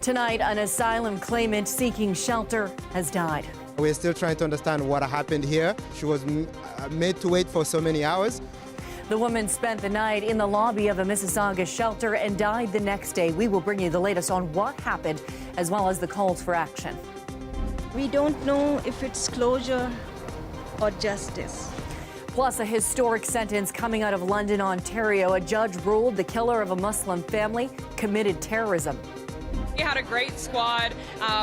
Tonight, an asylum claimant seeking shelter has died. We're still trying to understand what happened here. She was made to wait for so many hours. The woman spent the night in the lobby of a Mississauga shelter and died the next day. We will bring you the latest on what happened, as well as the calls for action. We don't know if it's closure or justice. Plus, a historic sentence coming out of London, Ontario. A judge ruled the killer of a Muslim family committed terrorism. We had a great squad.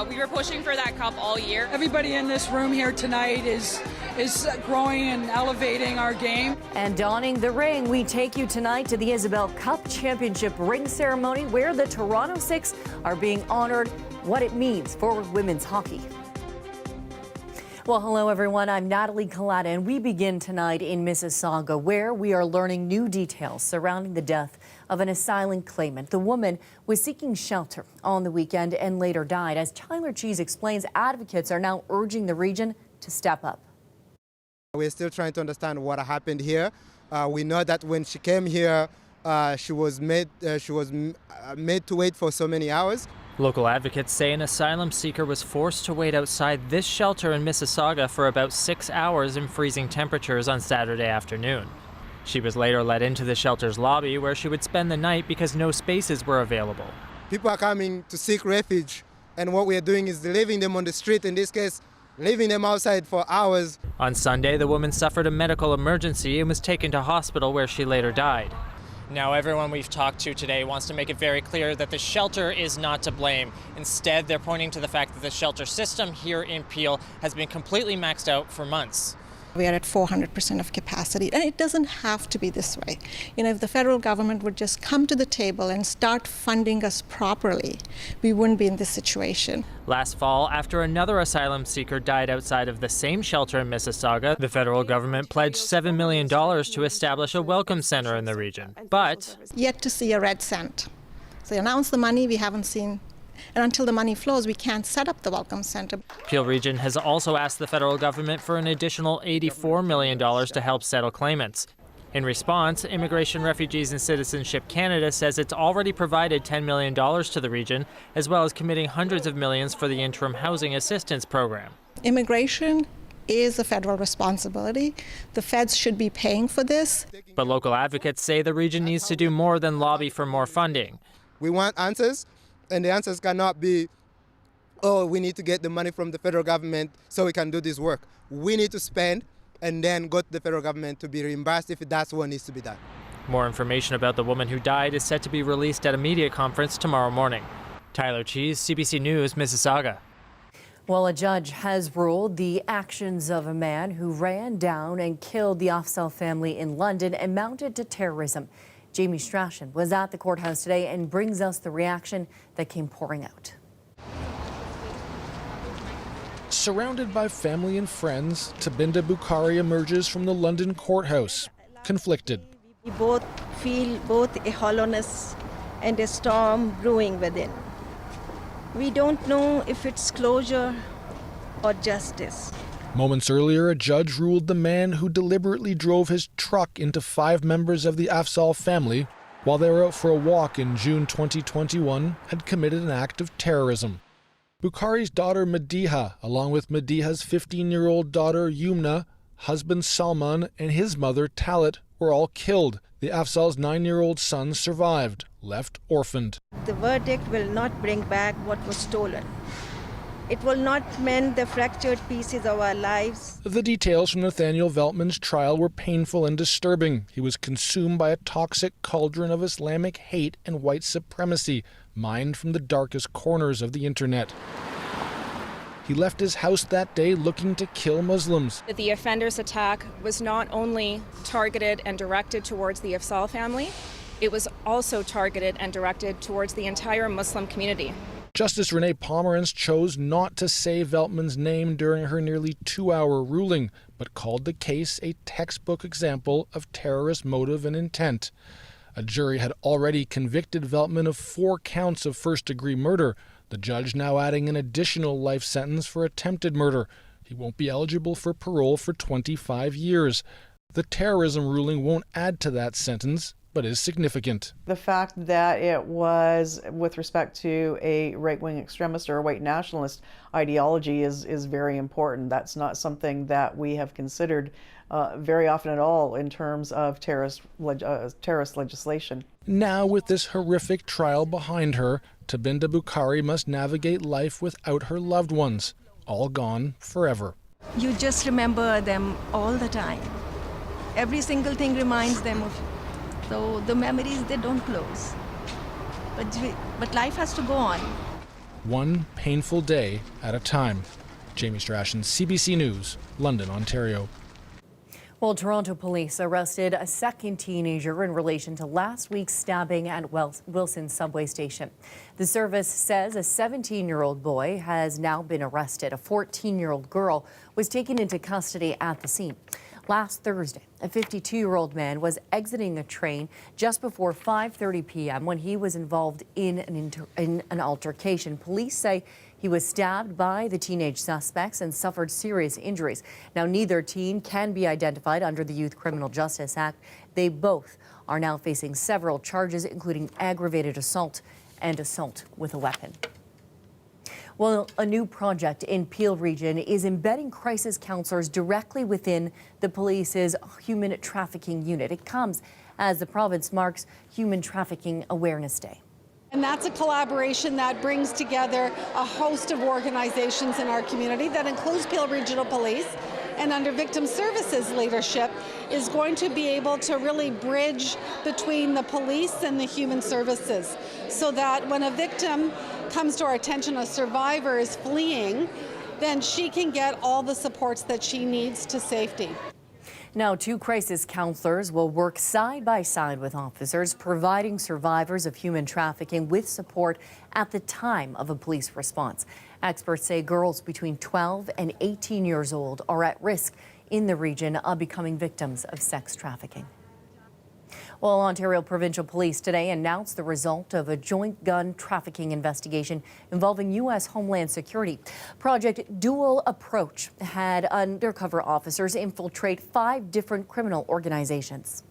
We were pushing for that cup all year. Everybody in this room here tonight is growing and elevating our game. And donning the ring, we take you tonight to the Isabel Cup Championship ring ceremony, where the Toronto Six are being honored, what it means for women's hockey. Well, hello, everyone. I'm Natalie Collada, and we begin tonight in Mississauga, where we are learning new details surrounding the death of an asylum claimant. The woman was seeking shelter on the weekend and later died. As Tyler Cheese explains, advocates are now urging the region to step up. We're still trying to understand what happened here. We know that when she came here, she was made to wait for so many hours. Local advocates say an asylum seeker was forced to wait outside this shelter in Mississauga for about 6 hours in freezing temperatures on Saturday afternoon. She was later let into the shelter's lobby, where she would spend the night because no spaces were available. People are coming to seek refuge, and what we are doing is leaving them on the street, in this case, leaving them outside for hours. On Sunday, the woman suffered a medical emergency and was taken to hospital, where she later died. Now, everyone we've talked to today wants to make it very clear that the shelter is not to blame. Instead, they're pointing to the fact that the shelter system here in Peel has been completely maxed out for months. We are at 400% of capacity, and it doesn't have to be this way. If the federal government would just come to the table and start funding us properly, we wouldn't be in this situation. Last fall, after another asylum seeker died outside of the same shelter in Mississauga, the federal government pledged $7 million to establish a welcome center in the region. But yet to see a red cent. So they announced the money, we haven't seen. And until the money flows, we can't set up the welcome center. Peel Region has also asked the federal government for an additional $84 million to help settle claimants. In response, Immigration, Refugees and Citizenship Canada says it's already provided $10 million to the region, as well as committing hundreds of millions for the interim housing assistance program. Immigration is a federal responsibility. The feds should be paying for this. But local advocates say the region needs to do more than lobby for more funding. We want answers. And the answers cannot be, oh, we need to get the money from the federal government so we can do this work. We need to spend and then go to the federal government to be reimbursed if that's what needs to be done. More information about the woman who died is set to be released at a media conference tomorrow morning. Tyler Cheese, CBC News, Mississauga. Well, a judge has ruled the actions of a man who ran down and killed the Afzaal family in London amounted to terrorism. Jamie Strachan was at the courthouse today and brings us the reaction that came pouring out. Surrounded by family and friends, Tabinda Bukhari emerges from the London courthouse, conflicted. We both feel both a hollowness and a storm brewing within. We don't know if it's closure or justice. Moments earlier, a judge ruled the man who deliberately drove his truck into 5 members of the Afzaal family while they were out for a walk in June 2021 had committed an act of terrorism. Bukhari's daughter Madiha, along with Madiha's 15-year-old daughter Yumna, husband Salman, and his mother Talit were all killed. The Afzaal's 9-year-old son survived, left orphaned. The verdict will not bring back what was stolen. It will not mend the fractured pieces of our lives. The details from Nathaniel Veltman's trial were painful and disturbing. He was consumed by a toxic cauldron of Islamic hate and white supremacy, mined from the darkest corners of the internet. He left his house that day looking to kill Muslims. The offender's attack was not only targeted and directed towards the Afzaal family, it was also targeted and directed towards the entire Muslim community. Justice Renee Pomerantz chose not to say Veltman's name during her nearly 2-hour ruling, but called the case a textbook example of terrorist motive and intent. A jury had already convicted Veltman of 4 counts of first-degree murder, the judge now adding an additional life sentence for attempted murder. He won't be eligible for parole for 25 years. The terrorism ruling won't add to that sentence. but is significant. The fact that it was with respect to a right-wing extremist or a white nationalist ideology is very important. That's not something that we have considered very often at all in terms of terrorist legislation. Now, with this horrific trial behind her, Tabinda Bukhari must navigate life without her loved ones, all gone forever. You just remember them all the time. Every single thing reminds them of. So the memories, they don't close. But life has to go on. One painful day at a time. Jamie Strachan, CBC News, London, Ontario. Well, Toronto police arrested a second teenager in relation to last week's stabbing at Wilson subway station. The service says a 17-year-old boy has now been arrested. A 14-year-old girl was taken into custody at the scene. Last Thursday, a 52-year-old man was exiting a train just before 5:30 p.m. when he was involved in an altercation. Police say he was stabbed by the teenage suspects and suffered serious injuries. Now, neither teen can be identified under the Youth Criminal Justice Act. They both are now facing several charges, including aggravated assault and assault with a weapon. Well, a new project in Peel Region is embedding crisis counselors directly within the police's human trafficking unit. It comes as the province marks Human Trafficking Awareness Day. And that's a collaboration that brings together a host of organizations in our community that includes Peel Regional Police, and under Victim Services leadership is going to be able to really bridge between the police and the human services, so that when a victim comes to our attention, a survivor is fleeing, then she can get all the supports that she needs to safety. Now, 2 crisis counselors will work side by side with officers, providing survivors of human trafficking with support at the time of a police response. Experts say girls between 12 and 18 years old are at risk in the region of becoming victims of sex trafficking. Well, Ontario Provincial Police today announced the result of a joint gun trafficking investigation involving U.S. Homeland Security. Project Dual Approach had undercover officers infiltrate 5 different criminal organizations.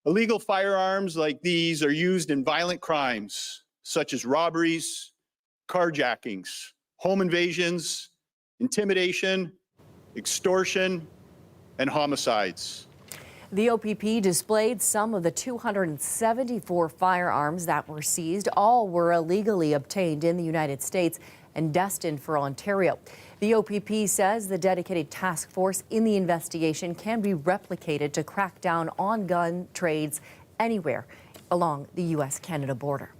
Illegal firearms like these are used in violent crimes such as robberies, carjackings, home invasions, intimidation, extortion, and homicides. The OPP displayed some of the 274 firearms that were seized. All were illegally obtained in the United States and destined for Ontario. The OPP says the dedicated task force in the investigation can be replicated to crack down on gun trades anywhere along the U.S.-Canada border.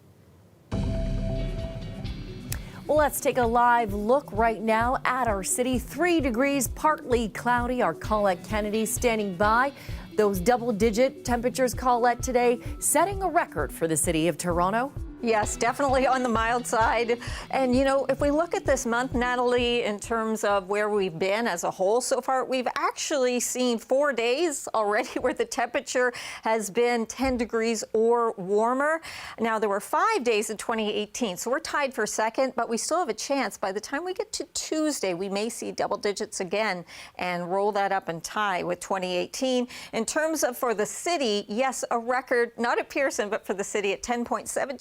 Well, let's take a live look right now at our city. 3 degrees, partly cloudy. Our Colette Kennedy standing by. Those double-digit temperatures, Colette, today, setting a record for the city of Toronto. Yes, definitely on the mild side. And, you know, if we look at this month, Natalie, in terms of where we've been as a whole so far, we've actually seen 4 days already where the temperature has been 10 degrees or warmer. Now, there were 5 days in 2018, so we're tied for second, but we still have a chance. By the time we get to Tuesday, we may see double digits again and roll that up and tie with 2018. In terms of for the city, yes, a record, not at Pearson, but for the city at 10.7,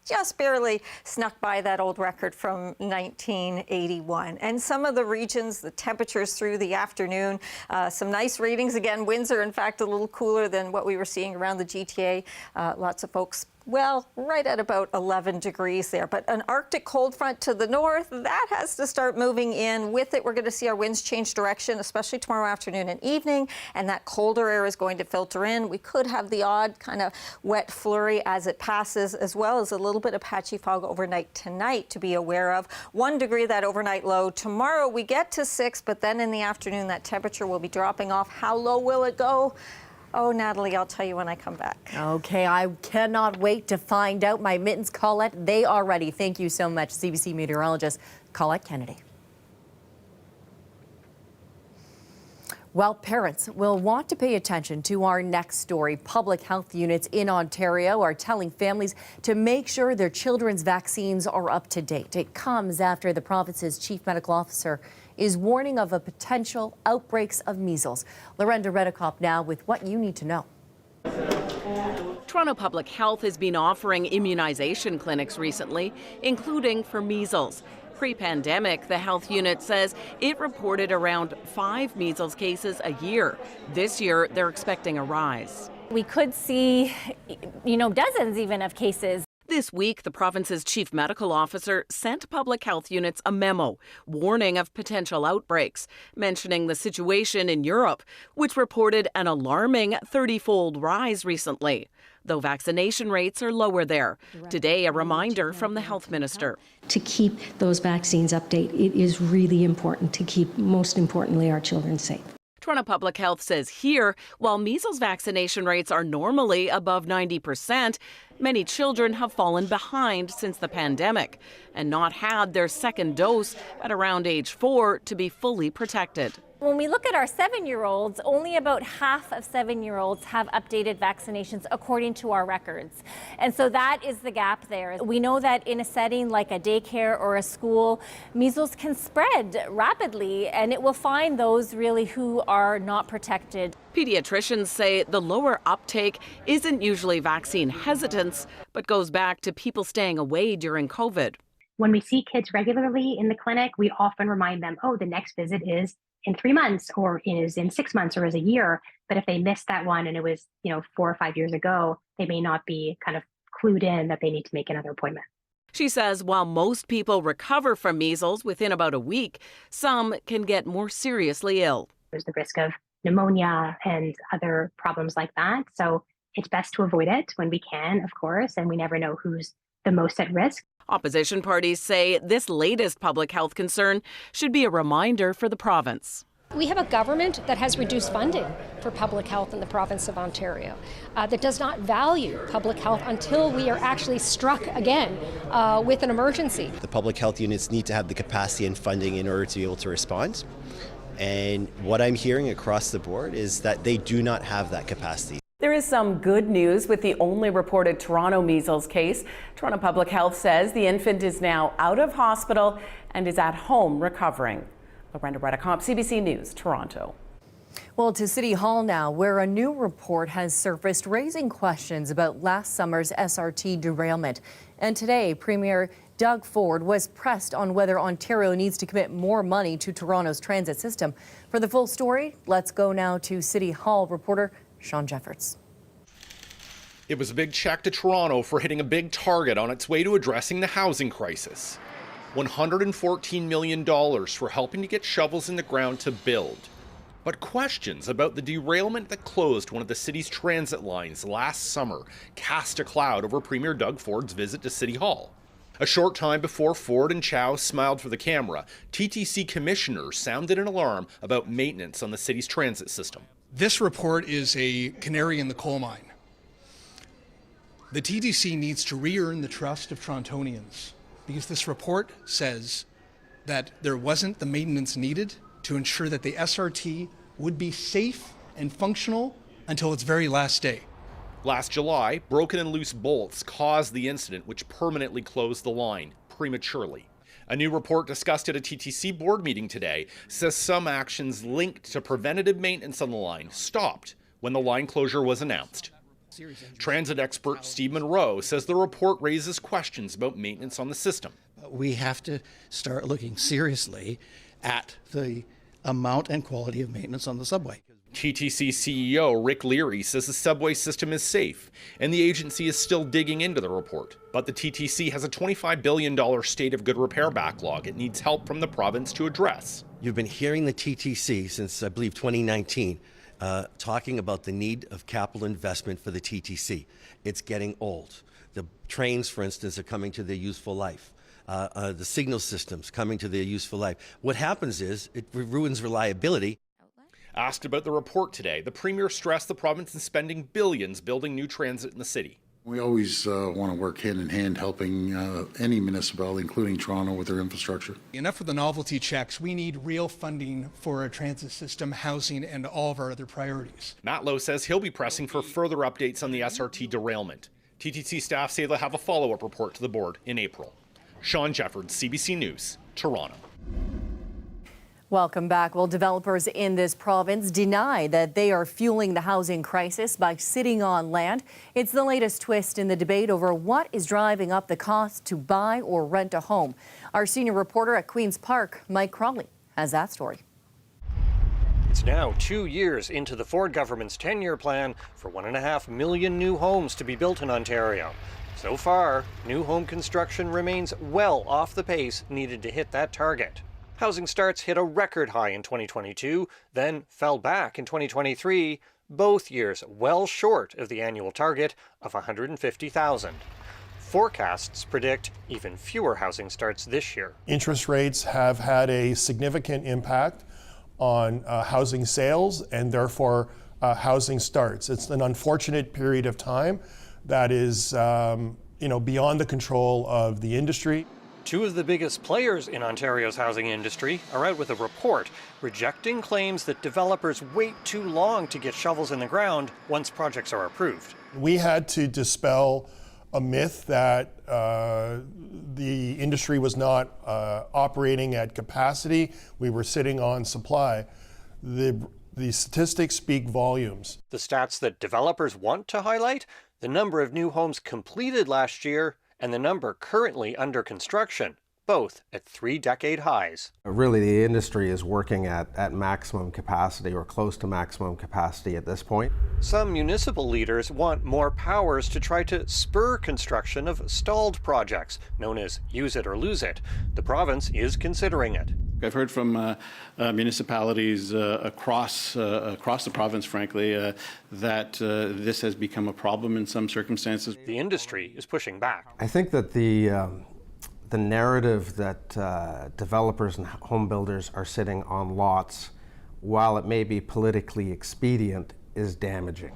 just barely snuck by that old record from 1981. And some of the regions, the temperatures through the afternoon, some nice readings. Again, Windsor, in fact, a little cooler than what we were seeing around the GTA. Lots of folks, well, right at about 11 degrees there. But an Arctic cold front to the north, that has to start moving in. With it, we're going to see our winds change direction, especially tomorrow afternoon and evening, and that colder air is going to filter in. We could have the odd kind of wet flurry as it passes, as well as a little bit of patchy fog overnight tonight to be aware of. 1 degree, that overnight low. Tomorrow we get to 6, but then in the afternoon that temperature will be dropping off. How low will it go? Oh, Natalie, I'll tell you when I come back. Okay, I cannot wait to find out. My mittens, Colette, they are ready. Thank you so much, CBC meteorologist Colette Kennedy. Well, parents will want to pay attention to our next story. Public health units in Ontario are telling families to make sure their children's vaccines are up to date. It comes after the province's chief medical officer is warning of a potential outbreaks of measles. Lorenda Redekop now with what you need to know. Toronto Public Health has been offering immunization clinics recently, including for measles. Pre-pandemic, the health unit says it reported around 5 measles cases a year. This year, they're expecting a rise. We could see, dozens even of cases. This week, the province's chief medical officer sent public health units a memo warning of potential outbreaks, mentioning the situation in Europe, which reported an alarming 30-fold rise recently, though vaccination rates are lower there. Today, a reminder from the health minister. To keep those vaccines updated, it is really important to keep, most importantly, our children safe. Toronto Public Health says here, while measles vaccination rates are normally above 90%, many children have fallen behind since the pandemic and not had their second dose at around age 4 to be fully protected. When we look at our 7-year-olds, only about half of 7-year-olds have updated vaccinations according to our records. And so that is the gap there. We know that in a setting like a daycare or a school, measles can spread rapidly, and it will find those really who are not protected. Pediatricians say the lower uptake isn't usually vaccine hesitance, but goes back to people staying away during COVID. When we see kids regularly in the clinic, we often remind them, the next visit is in 3 months or is in 6 months or is a year. But if they missed that one and it was, 4 or 5 years ago, they may not be kind of clued in that they need to make another appointment. She says while most people recover from measles within about a week, some can get more seriously ill. There's the risk of pneumonia and other problems like that. So it's best to avoid it when we can, of course, and we never know who's the most at risk. Opposition parties say this latest public health concern should be a reminder for the province. We have a government that has reduced funding for public health in the province of Ontario, that does not value public health until we are actually struck again with an emergency. The public health units need to have the capacity and funding in order to be able to respond. And what I'm hearing across the board is that they do not have that capacity. There is some good news with the only reported Toronto measles case. Toronto Public Health says the infant is now out of hospital and is at home recovering. Lorenda Redicomp, CBC News, Toronto. Well, to City Hall now, where a new report has surfaced raising questions about last summer's SRT derailment. And today, Premier Doug Ford was pressed on whether Ontario needs to commit more money to Toronto's transit system. For the full story, let's go now to City Hall reporter Sean Jeffords. It was a big check to Toronto for hitting a big target on its way to addressing the housing crisis. $114 million for helping to get shovels in the ground to build. But questions about the derailment that closed one of the city's transit lines last summer cast a cloud over Premier Doug Ford's visit to City Hall. A short time before Ford and Chow smiled for the camera, TTC commissioners sounded an alarm about maintenance on the city's transit system. This report is a canary in the coal mine. The TTC needs to re-earn the trust of Torontonians because this report says that there wasn't the maintenance needed to ensure that the SRT would be safe and functional until its very last day. Last July, broken and loose bolts caused the incident which permanently closed the line prematurely. A new report discussed at a TTC board meeting today says some actions linked to preventative maintenance on the line stopped when the line closure was announced. Transit expert Steve Monroe says the report raises questions about maintenance on the system. We have to start looking seriously at the amount and quality of maintenance on the subway. TTC CEO Rick Leary says the subway system is safe, and the agency is still digging into the report. But the TTC has a $25 billion state of good repair backlog it needs help from the province to address. You've been hearing the TTC since, I believe, 2019, talking about the need of capital investment for the TTC. It's getting old. The trains, for instance, are coming to their useful life. The signal systems coming to their useful life. What happens is it ruins reliability. Asked about the report today, the Premier stressed the province is spending billions building new transit in the city. We always want to work hand in hand helping any municipality, including Toronto, with their infrastructure. Enough with the novelty checks. We need real funding for our transit system, housing, and all of our other priorities. Matt Lowe says he'll be pressing for further updates on the SRT derailment. TTC staff say they'll have a follow-up report to the board in April. Sean Jeffords, CBC News, Toronto. Welcome back. Well, developers in this province deny that they are fueling the housing crisis by sitting on land. It's the latest twist in the debate over what is driving up the cost to buy or rent a home. Our senior reporter at Queen's Park, Mike Crawley, has that story. It's now 2 years into the Ford government's 10-year plan for 1.5 million new homes to be built in Ontario. So far, new home construction remains well off the pace needed to hit that target. Housing starts hit a record high in 2022, then fell back in 2023, both years well short of the annual target of 150,000. Forecasts predict even fewer housing starts this year. Interest rates have had a significant impact on housing sales and therefore housing starts. It's an unfortunate period of time that is beyond the control of the industry. Two of the biggest players in Ontario's housing industry are out with a report rejecting claims that developers wait too long to get shovels in the ground once projects are approved. We had to dispel a myth that the industry was not operating at capacity. We were sitting on supply. The statistics speak volumes. The stats that developers want to highlight: the number of new homes completed last year and the number currently under construction, both at 3-decade highs. Really, the industry is working at maximum capacity or close to maximum capacity at this point. Some municipal leaders want more powers to try to spur construction of stalled projects, known as use it or lose it. The province is considering it. I've heard from municipalities across the province, frankly, that this has become a problem in some circumstances. The industry is pushing back. I think that the narrative that developers and home builders are sitting on lots, while it may be politically expedient, is damaging.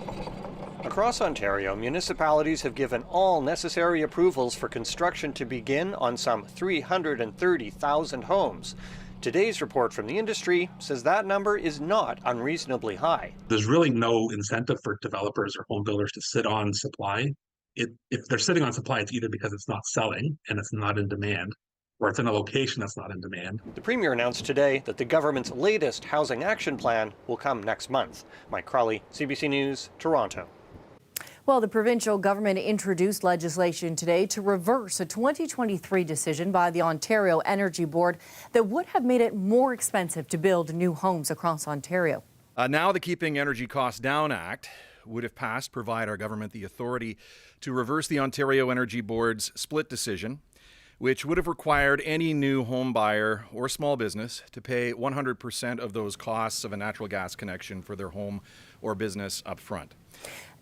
Across Ontario, municipalities have given all necessary approvals for construction to begin on some 330,000 homes. Today's report from the industry says that number is not unreasonably high. There's really no incentive for developers or home builders to sit on supply. If they're sitting on supply, it's either because it's not selling and it's not in demand, or it's in a location that's not in demand. The Premier announced today that the government's latest housing action plan will come next month. Mike Crawley, CBC News, Toronto. Well, the provincial government introduced legislation today to reverse a 2023 decision by the Ontario Energy Board that would have made it more expensive to build new homes across Ontario. Now the Keeping Energy Costs Down Act would have passed, provide our government the authority to reverse the Ontario Energy Board's split decision, which would have required any new home buyer or small business to pay 100% of those costs of a natural gas connection for their home or business up front.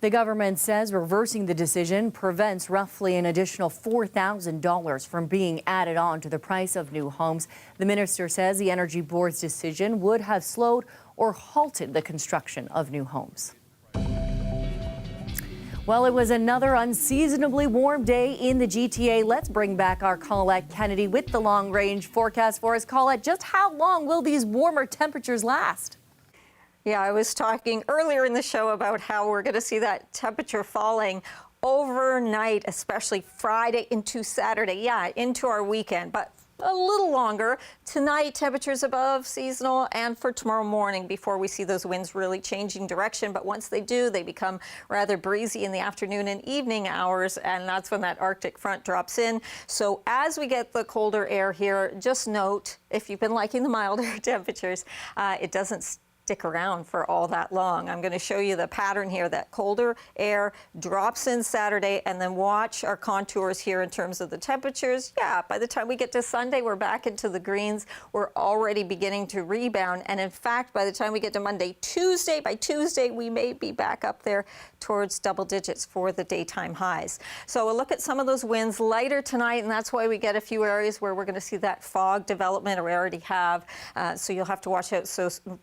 The government says reversing the decision prevents roughly an additional $4,000 from being added on to the price of new homes. The minister says the Energy Board's decision would have slowed or halted the construction of new homes. Well, it was another unseasonably warm day in the GTA. Let's bring back our Colette Kennedy with the long-range forecast for us. Colette, just how long will these warmer temperatures last? Yeah, I was talking earlier in the show about how we're going to see that temperature falling overnight, especially Friday into Saturday. Yeah, into our weekend, but a little longer. Tonight, temperatures above seasonal, and for tomorrow morning before we see those winds really changing direction. But once they do, they become rather breezy in the afternoon and evening hours, and that's when that Arctic front drops in. So as we get the colder air here, just note, if you've been liking the milder temperatures, it doesn't stick around for all that long. I'm going to show you the pattern here. That colder air drops in Saturday, and then watch our contours here in terms of the temperatures. Yeah, by the time we get to Sunday, we're back into the greens. We're already beginning to rebound. And in fact, by the time we get to Monday, Tuesday, by Tuesday, we may be back up there towards double digits for the daytime highs. So we'll look at some of those winds lighter tonight, and that's why we get a few areas where we're going to see that fog development, or we already have. So you'll have to watch out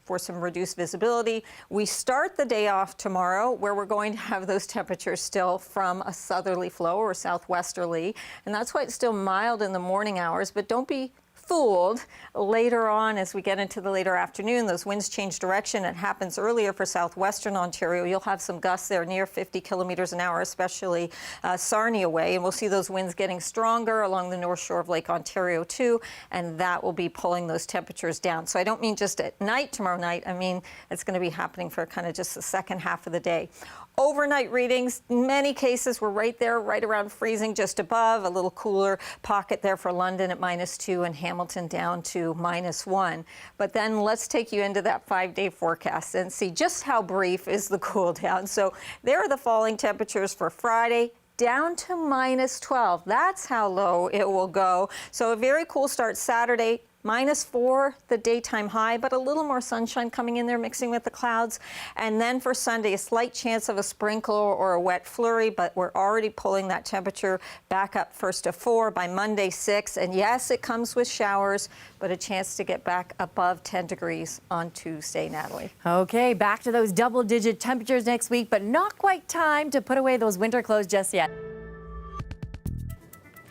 for some reduced visibility. We start the day off tomorrow where we're going to have those temperatures still from a southerly flow or southwesterly, and that's why it's still mild in the morning hours, but don't be fooled. Later on, as we get into the later afternoon, those winds change direction. It happens earlier for southwestern Ontario. You'll have some gusts there near 50 kilometers an hour, especially Sarnia way. And we'll see those winds getting stronger along the north shore of Lake Ontario too. And that will be pulling those temperatures down. So I don't mean just at night tomorrow night. I mean, it's going to be happening for kind of just the second half of the day. Overnight readings, many cases were right there, right around freezing, just above. A little cooler pocket there for London at -2 and Hamilton down to -1. But then let's take you into that 5-day forecast and see just how brief is the cool down. So there are the falling temperatures for Friday, down to -12. That's how low it will go. So a very cool start Saturday. -4, the daytime high, but a little more sunshine coming in there mixing with the clouds. And then for Sunday, a slight chance of a sprinkle or a wet flurry, but we're already pulling that temperature back up first to 4, by Monday 6. And yes, it comes with showers, but a chance to get back above 10 degrees on Tuesday, Natalie. Okay, back to those double-digit temperatures next week, but not quite time to put away those winter clothes just yet.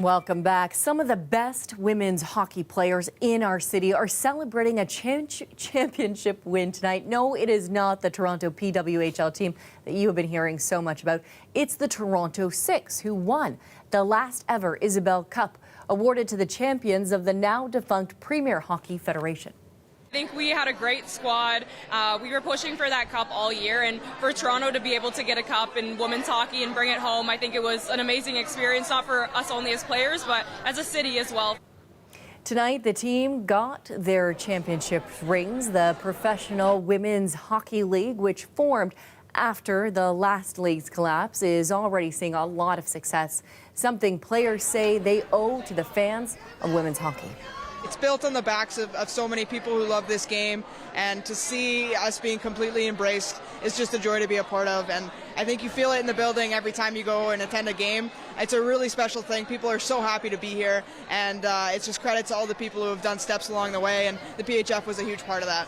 Welcome back. Some of the best women's hockey players in our city are celebrating a championship win tonight. No, it is not the Toronto PWHL team that you have been hearing so much about. It's the Toronto Six, who won the last ever Isabel Cup, awarded to the champions of the now defunct Premier Hockey Federation. I think we had a great squad. We were pushing for that cup all year, and for Toronto to be able to get a cup in women's hockey and bring it home, I think it was an amazing experience, not for us only as players, but as a city as well. Tonight, the team got their championship rings. The Professional Women's Hockey League, which formed after the last league's collapse, is already seeing a lot of success, something players say they owe to the fans of women's hockey. It's built on the backs of so many people who love this game, and to see us being completely embraced is just a joy to be a part of. And I think you feel it in the building every time you go and attend a game. It's a really special thing. People are so happy to be here, and it's just credit to all the people who have done steps along the way, and the PHF was a huge part of that.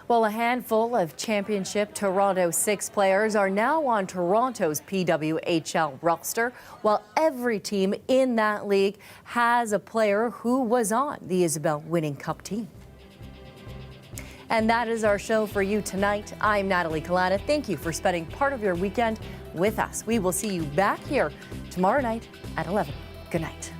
Well, a handful of championship Toronto Six players are now on Toronto's PWHL roster, while every team in that league has a player who was on the Isabel winning Cup team. And that is our show for you tonight. I'm Natalie Kalana. Thank you for spending part of your weekend with us. We will see you back here tomorrow night at 11. Good night.